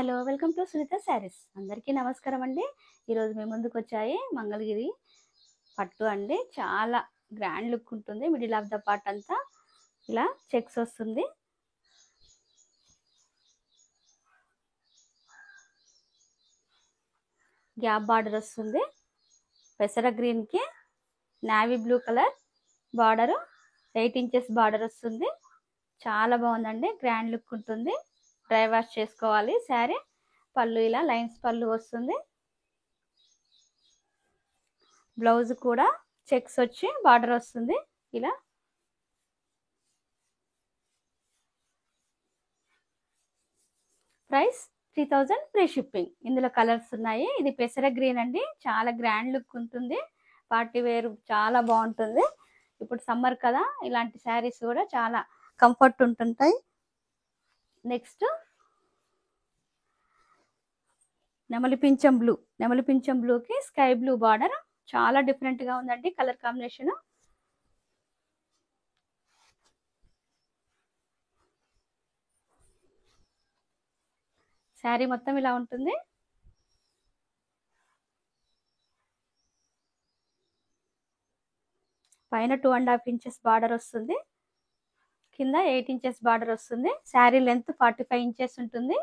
Hello welcome to Sunitha Sarees. అందరికీ నమస్కారం అండి. ఈరోజు మేము ముందుకు వచ్చాయి మంగళగిరి పట్టు అండి. చాలా గ్రాండ్ లుక్ ఉంటుంది. మిడిల్ ఆఫ్ ద పార్ట్ అంతా ఇలా చెక్స్ వస్తుంది. గ్యాప్ బార్డర్ వస్తుంది. పెసర గ్రీన్కి navy blue colour border 8 inches border వస్తుంది. చాలా బాగుందండి. గ్రాండ్ లుక్ ఉంటుంది. డ్రై వాష్ చేసుకోవాలి శారీ. పళ్ళు ఇలా లైన్స్ పళ్ళు వస్తుంది. బ్లౌజ్ కూడా చెక్స్ వచ్చి బార్డర్ వస్తుంది. ఇలా ప్రైస్ 3000 ఫ్రీ షిప్పింగ్. ఇందులో కలర్స్ ఉన్నాయి. ఇది పెసర గ్రీన్ అండి. చాలా గ్రాండ్ లుక్ ఉంటుంది. పార్టీ వేర్ చాలా బాగుంటుంది. ఇప్పుడు సమ్మర్ కదా, ఇలాంటి శారీస్ కూడా చాలా కంఫర్ట్ ఉంటుంటాయి. నెక్స్ట్ నెమలి పింఛం బ్లూకి స్కై బ్లూ బార్డర్. చాలా డిఫరెంట్గా ఉందండి కలర్ కాంబినేషన్. శారీ మొత్తం ఇలా ఉంటుంది. పైన 2.5 ఇంచెస్ బార్డర్ వస్తుంది. కింద 8 ఇంచెస్ బార్డర్ వస్తుంది. శారీ లెంత్ 45 ఇంచెస్ ఉంటుంది.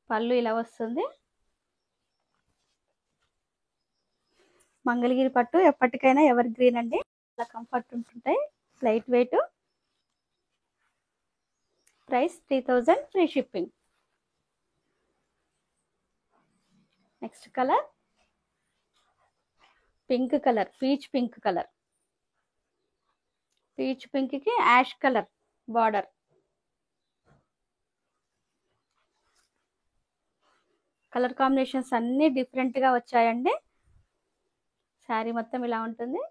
పళ్ళు ఇలా వస్తుంది. మంగళగిరి పట్టు ఎప్పటికైనా ఎవర్ గ్రీన్ అండి. చాలా కంఫర్ట్ ఉంటుంటాయి. Light weight. Price 3000 free shipping. Next colour pink colour, peach pink colour. Peach pink కి ash colour border. Colour combinations అన్ని డిఫరెంట్ గా వచ్చాయండి. శారీ మొత్తం ఇలా ఉంటుంది.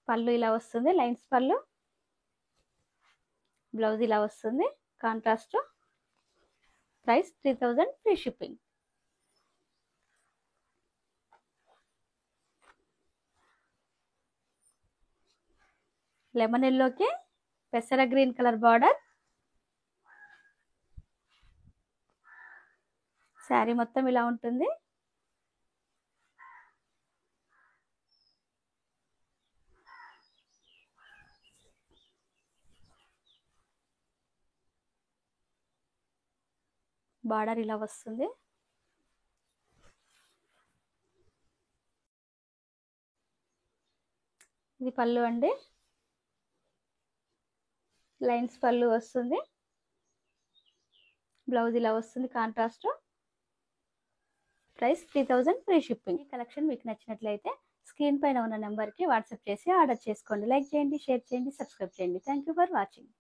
పళ్ళు ఇలా వస్తుంది, లైన్స్ పళ్ళు. బ్లౌజ్ ఇలా వస్తుంది contrast. Price 3000 free shipping. Lemon ఎల్లోకి పెసర గ్రీన్ కలర్ బార్డర్. శారీ మొత్తం ఇలా ఉంటుంది. బార్డర్ ఇలా వస్తుంది. ఇది పళ్ళు అండి. లైన్స్ పళ్ళు వస్తుంది. బ్లౌజ్ ఇలా వస్తుంది కాంట్రాస్ట్. Price 3000 free shipping. ఈ కలెక్షన్ మీకు నచ్చినట్లయితే స్క్రీన్ పైన ఉన్న నెంబర్కి వాట్సాప్ చేసి ఆర్డర్ చేసుకోండి. లైక్ చేయండి, షేర్ చేయండి, సబ్స్క్రైబ్ చేయండి. Thank you for watching.